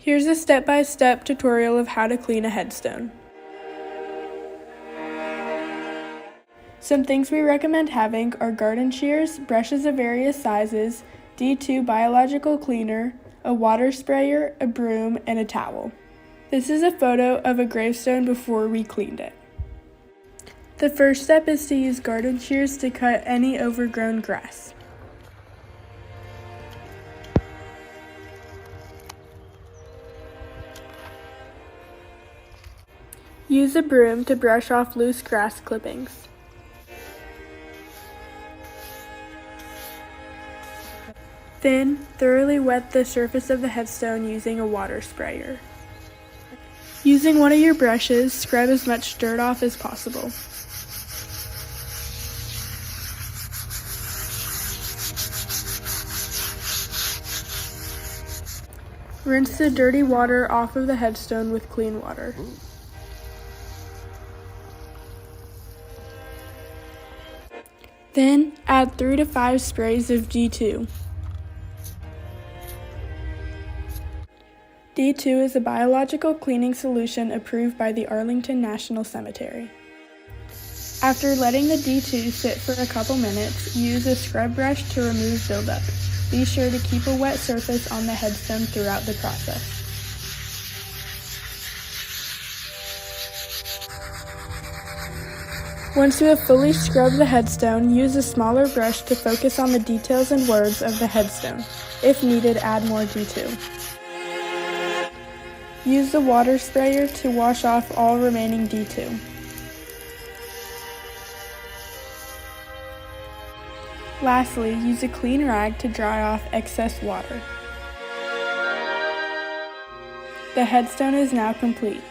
Here's a step-by-step tutorial of how to clean a headstone. Some things we recommend having are garden shears, brushes of various sizes, D2 biological cleaner, a water sprayer, a broom, and a towel. This is a photo of a gravestone before we cleaned it. The first step is to use garden shears to cut any overgrown grass. Use a broom to brush off loose grass clippings. Then, thoroughly wet the surface of the headstone using a water sprayer. Using one of your brushes, scrub as much dirt off as possible. Rinse the dirty water off of the headstone with clean water. Then, add 3 to 5 sprays of D2. D2 is a biological cleaning solution approved by the Arlington National Cemetery. After letting the D2 sit for a couple minutes, use a scrub brush to remove buildup. Be sure to keep a wet surface on the headstone throughout the process. Once you have fully scrubbed the headstone, use a smaller brush to focus on the details and words of the headstone. If needed, add more D2. Use the water sprayer to wash off all remaining D2. Lastly, use a clean rag to dry off excess water. The headstone is now complete.